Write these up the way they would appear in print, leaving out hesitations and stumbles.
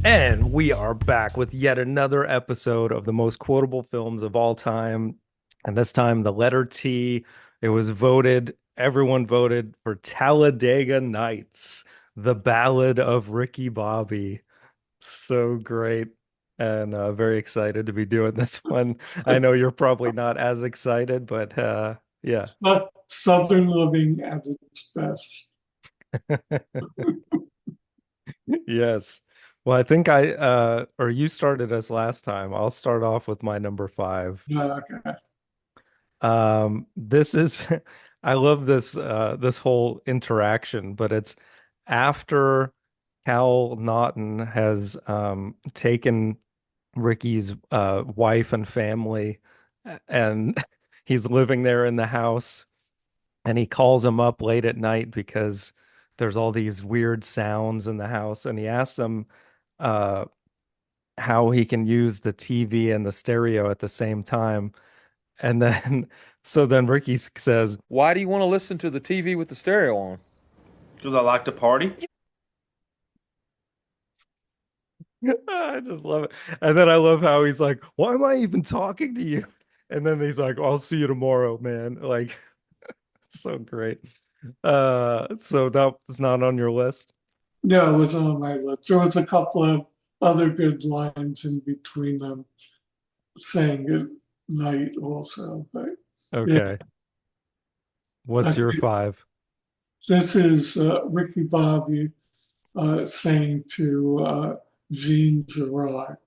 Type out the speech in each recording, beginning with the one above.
And we are back with yet another episode of the most quotable films of all time. And this time, the letter T. It was voted, everyone voted for Talladega Nights, the Ballad of Ricky Bobby. So great. And very excited to be doing this one. I know you're probably not as excited, but yeah. But Southern living at its best. Yes. Well, I think or you started us last time. I'll start off with my number five. Okay. This is I love this whole interaction, but it's after Cal Naughton has taken Ricky's wife and family and he's living there in the house and he calls him up late at night because there's all these weird sounds in the house and he asks him uh how he can use the TV and the stereo at the same time. And then, so then Ricky says, Why do you want to listen to the TV with the stereo on? Because I like to party. I just love it. And then I love how he's like, why am I even talking to you? And then he's like, I'll see you tomorrow, man. Like, so great. So that was not on your list. Yeah, it was on my list. There was a couple of other good lines in between them saying good night also. But yeah, Okay. What's your five? this is Ricky Bobby saying to Jean Girard.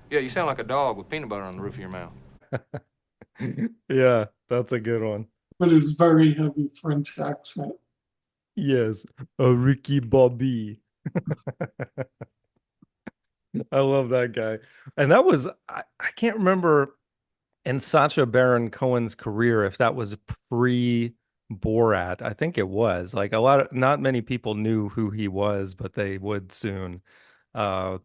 Yeah, you sound like a dog with peanut butter on the roof of your mouth. Yeah, that's a good one. With his very heavy French accent. Yes, a Ricky Bobby. I love that guy. And that was I can't remember in Sacha Baron Cohen's career if that was pre Borat. I think it was. Like not many people knew who he was, but they would soon. Uh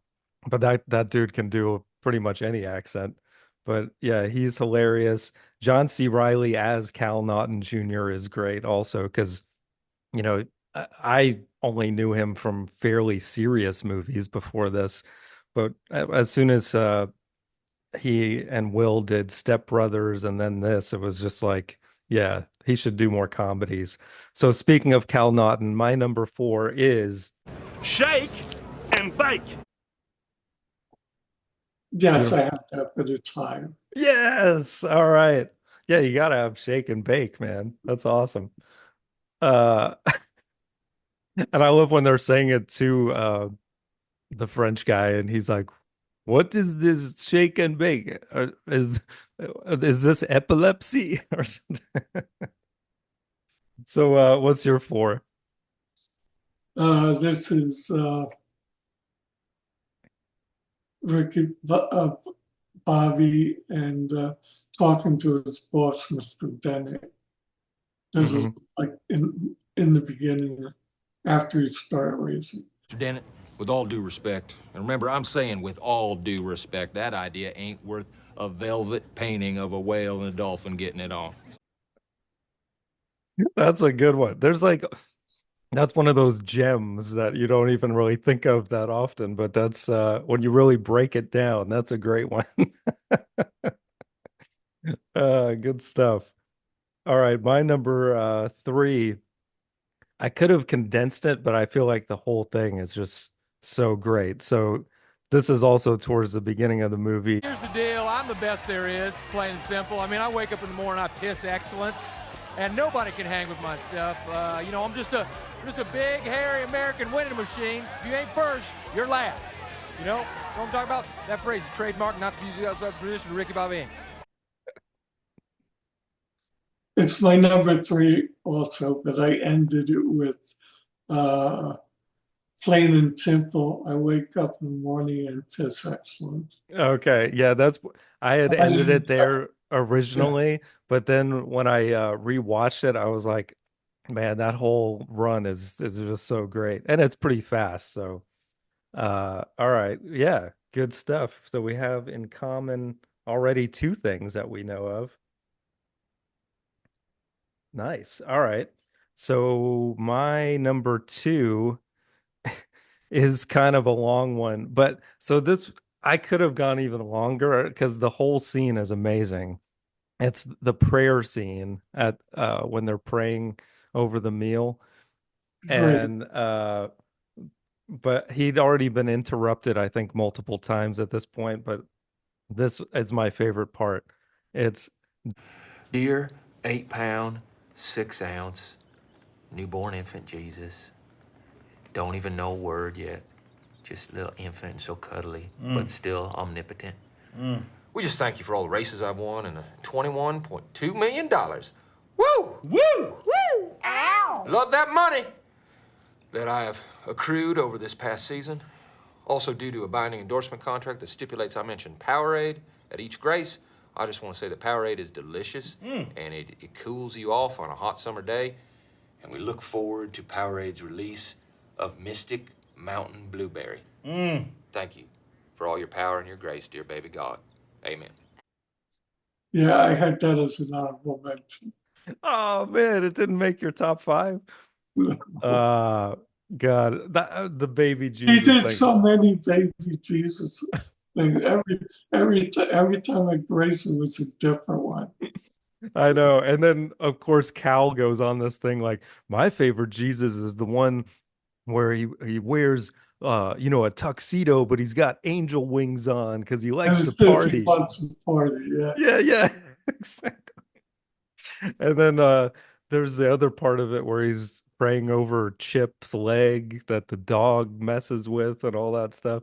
but that dude can do pretty much any accent. But yeah, he's hilarious. John C. Riley as Cal Naughton Jr. is great also because you know, I only knew him from fairly serious movies before this, but as soon as he and Will did Step Brothers and then this, it was just like, yeah, he should do more comedies. So speaking of Cal Naughton, my number four is Shake and bake. Yes, your I have that, but it's higher. yes, all right. Yeah, you gotta have Shake and Bake, man. That's awesome. Uh and I love when they're saying it to the French guy, and he's like, "What is this shake and bake? Is this epilepsy or something?" So, what's your four? This is Ricky Bobby and talking to his boss, Mr. Bennett. This is Hmm. like in the beginning, after he started racing. Mr. Dennett, with all due respect, and remember, I'm saying with all due respect, that idea ain't worth a velvet painting of a whale and a dolphin getting it on. That's a good one. That's one of those gems that you don't even really think of that often, but that's when you really break it down, that's a great one. Good stuff. All right, my number three. I could have condensed it, but I feel like the whole thing is just so great. So this is also towards the beginning of the movie. Here's the deal. I'm the best there is, plain and simple. I mean, I wake up in the morning, I piss excellence, and nobody can hang with my stuff. I'm just a big, hairy American winning machine. If you ain't first, you're last. You know what I'm talking about? That phrase is trademark, not to use the outside tradition of Ricky Bobby. It's my number three also, but I ended it with uh, plain and simple. I wake up in the morning and piss excellence. Okay, yeah, I had I ended it didn't, there yeah, originally, but then when I rewatched it, I was like, man, that whole run is just so great. And it's pretty fast, so all right. Yeah, good stuff. So we have in common already two things that we know of. Nice. All right. So my number two is kind of a long one. But so this, I could have gone even longer because the whole scene is amazing. It's the prayer scene at when they're praying over the meal. Great. And but he'd already been interrupted, I think, multiple times at this point, but this is my favorite part. It's Dear 8 pound, 6 ounce, newborn infant Jesus. Don't even know a word yet. Just a little infant and so cuddly, but still omnipotent. We just thank you for all the races I've won and the $21.2 million. Woo! Woo! Love that money that I have accrued over this past season. Also, due to a binding endorsement contract that stipulates I mention Powerade at each grace, I just want to say that Powerade is delicious and it cools you off on a hot summer day. And we look forward to Powerade's release of Mystic Mountain Blueberry. Thank you for all your power and your grace, dear baby God. Amen. Yeah, I had that as an honorable mention. oh man, it didn't make your top five. Uh God, the baby He Jesus did thing. so many baby Jesus things. Every time I grace it was a different one. I know. And then of course Cal goes on this thing like my favorite Jesus is the one where he wears a tuxedo, but he's got angel wings on because he likes And to it says he party. wants to party. Yeah, Yeah, yeah. Exactly. And then there's the other part of it where he's praying over Chip's leg that the dog messes with and all that stuff.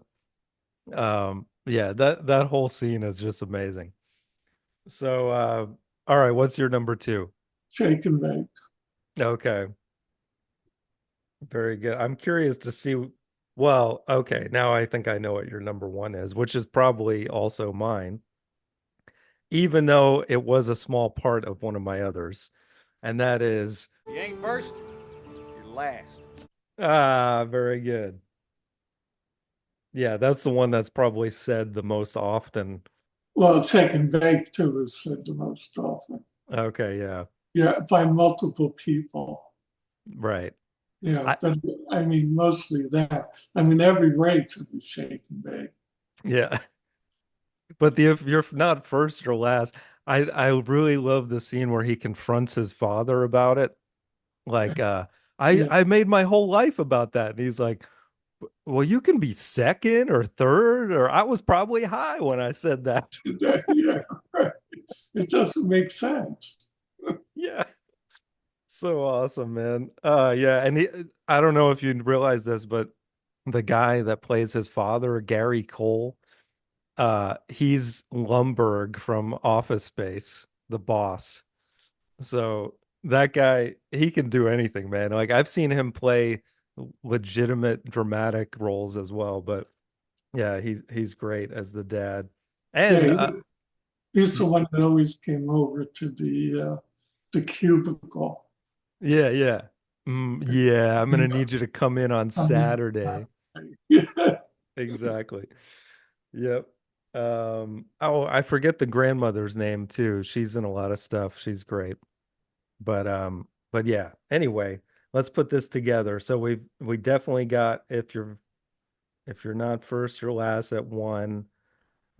Yeah, that whole scene is just amazing. So all right, what's your number two? shake and bake. Okay, very good. I'm curious to see. Well, okay, now I think I know what your number one is, which is probably also mine, even though it was a small part of one of my others. And that is You ain't first, you're last. very good. Yeah, that's the one that's probably said the most often. Well, shake and bake too is said the most often. Okay, yeah, Yeah, by multiple people. right. Yeah, I but I mean mostly that. I mean every race is shake and bake. yeah, but if you're not first or last, I really love the scene where he confronts his father about it. Like, Yeah, I made my whole life about that, and he's like, well, you can be second or third, or I was probably high when I said that. yeah, right. It doesn't make sense. Yeah. So awesome, man. Yeah, and I don't know if you realize this, but the guy that plays his father, Gary Cole, he's Lumberg from Office Space, the boss. So that guy, he can do anything, man. Like I've seen him play legitimate dramatic roles as well, but yeah, he's great as the dad. Yeah, And he's the one that always came over to the cubicle. yeah, yeah. Yeah, I'm gonna need you to come in on I mean, Saturday. yeah, Exactly. Yep. Oh, I forget the grandmother's name too. She's in a lot of stuff. She's great. But yeah. Anyway, let's put this together. So we definitely got if you're not first, you're last at one.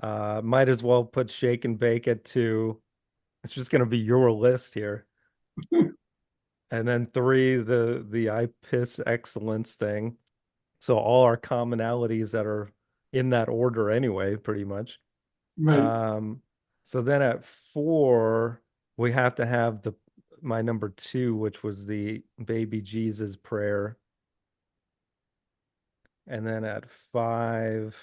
Might as well put shake and bake at two. It's just gonna be your list here. And then three, the I piss excellence thing. So all our commonalities that are in that order anyway, pretty much. right. Um, so then at four, we have to have the my number two, which was the baby Jesus prayer. And then at five,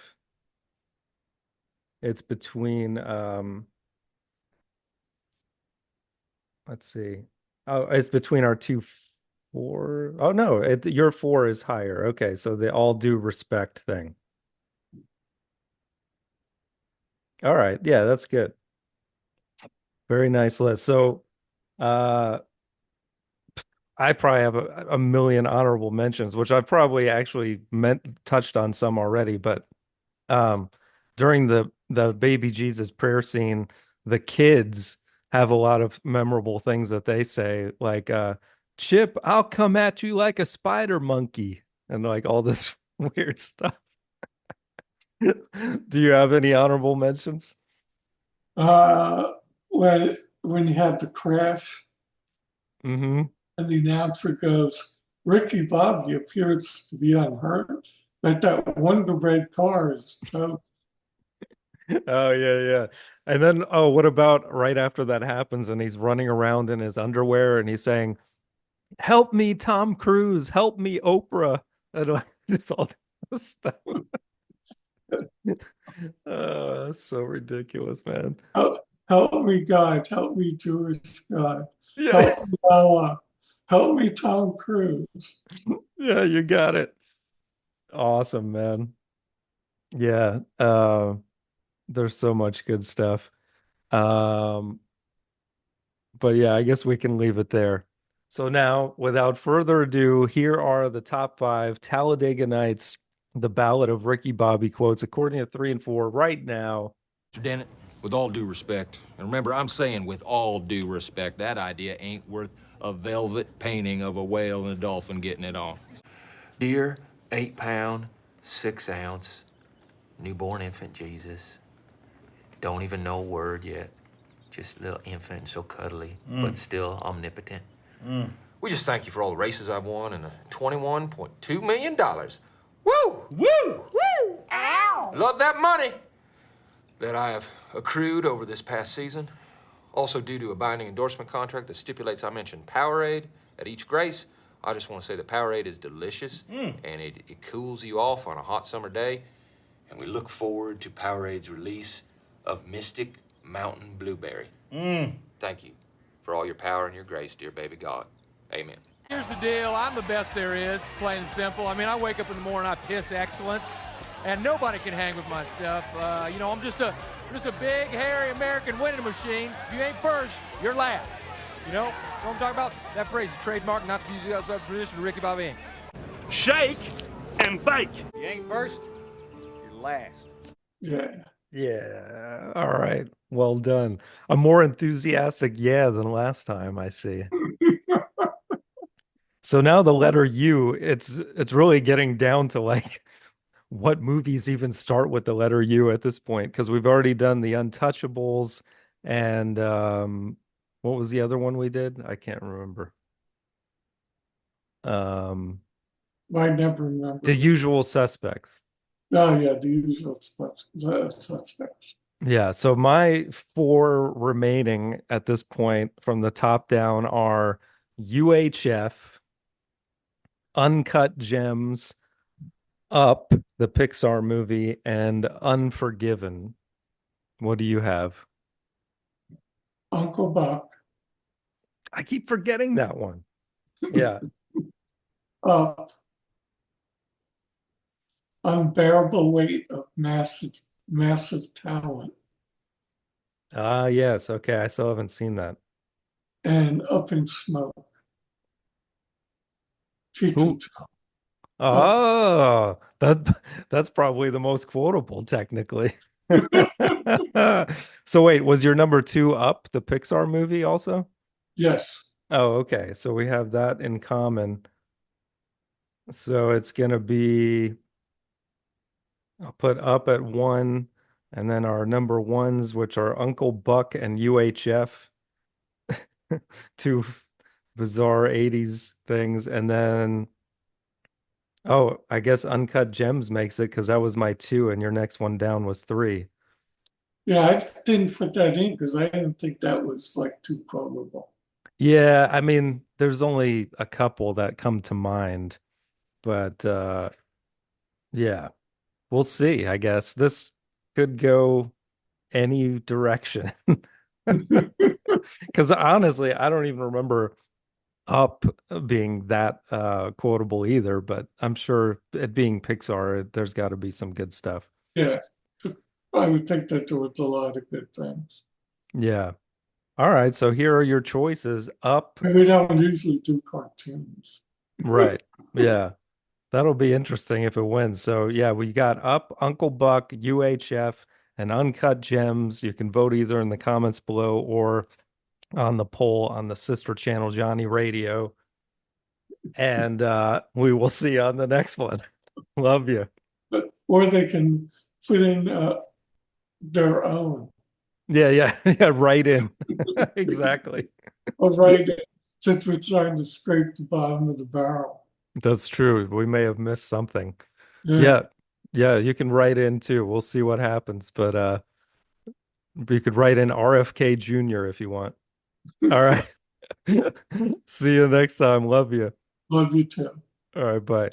it's between let's see. Oh, it's between our two four. Oh no, your four is higher. Okay, so the all due respect thing. All right, yeah, that's good. Very nice list. So uh I probably have a million honorable mentions, which I've probably actually meant touched on some already, but um during the baby Jesus prayer scene, the kids have a lot of memorable things that they say, like Chip, I'll come at you like a spider monkey, and like all this Weird stuff. Do you have any honorable mentions? Uh, when he had the crash Mm-hmm. and the announcer goes, Ricky Bobby appears to be unhurt, but that Wonder Bread car is toast. Oh yeah, yeah. And then what about right after that happens and he's running around in his underwear and he's saying, "Help me, Tom Cruise, help me, Oprah." And like, just all this stuff. So ridiculous, man. Help me, God. Help me, Jewish God. Yeah, Help me, Allah. Help me, Tom Cruise. yeah, you got it. Awesome, man. Yeah, there's so much good stuff. Um, but yeah, I guess we can leave it there. So now, without further ado, here are the top five Talladega Nights, the Ballad of Ricky Bobby quotes, according to 3 and 4 right now. Mr. Dennett, with all due respect, and remember, I'm saying with all due respect, that idea ain't worth a velvet painting of a whale and a dolphin getting it on. Dear 8 pound, 6 ounce, newborn infant Jesus. Don't even know a word yet. Just a little infant, so cuddly, but still omnipotent. We just thank you for all the races I've won and the $21.2 million. Woo! Woo! Woo! Ow! Love that money that I have accrued over this past season. Also due to a binding endorsement contract that stipulates I mention Powerade at each grace. I just want to say that Powerade is delicious and it cools you off on a hot summer day. And we look forward to Powerade's release of Mystic Mountain Blueberry. Thank you for all your power and your grace, dear baby God. Amen. Here's the deal. I'm the best there is, plain and simple. I mean, I wake up in the morning, I piss excellence, and nobody can hang with my stuff. I'm just a big, hairy American winning machine. If you ain't first, you're last. You know what I'm talking about? That phrase is trademark, not to use the tradition of Ricky Bobby. Shake and bake. You ain't first, you're last. Yeah. Yeah. All right. Well done. A more enthusiastic yeah than last time, I see. So now the letter U, it's really getting down to like what movies even start with the letter U at this point, because we've already done the Untouchables and what was the other one we did? I can't remember. Um I never remember. The Usual Suspects. Oh, yeah, the usual suspects. Yeah, so my four remaining at this point from the top down are UHF, Uncut Gems, Up, the Pixar movie, and Unforgiven. What do you have? Uncle Buck, I keep forgetting that one. Yeah. Up, Unbearable Weight of Massive Talent, Ah, yes. Okay, I still haven't seen that. and Up in Smoke. Who? Cheech. Oh, that's probably the most quotable, technically. So wait, was your number two Up, the Pixar movie also? Yes. Oh, okay. So we have that in common. So it's gonna be, I'll put Up at one, and then our number ones, which are Uncle Buck and UHF, two bizarre 80s things, and then oh, I guess Uncut Gems makes it because that was my two, and your next one down was three. Yeah, I didn't put that in because I didn't think that was like too quotable. Yeah, I mean, there's only a couple that come to mind, but yeah, we'll see, I guess. This could go any direction. Because honestly, I don't even remember Up being that quotable either, but I'm sure it being Pixar, there's got to be some good stuff. Yeah, I would think that there was a lot of good things. Yeah. All right, so here are your choices. Up, And we don't usually do cartoons. right. Yeah. That'll be interesting if it wins. So yeah, we got Up, Uncle Buck, UHF, and Uncut Gems. You can vote either in the comments below or on the poll on the sister channel, Johnny Radio. And we will see you on the next one. Love you. Or they can put in their own. Yeah, yeah, yeah, right in. Exactly. Or right in, since we're trying to scrape the bottom of the barrel. That's true. We may have missed something. Yeah. Yeah. Yeah, you can write in too. We'll see what happens, but you could write in RFK Jr. if you want. All right. See you next time. Love you. Love you too. All right, bye.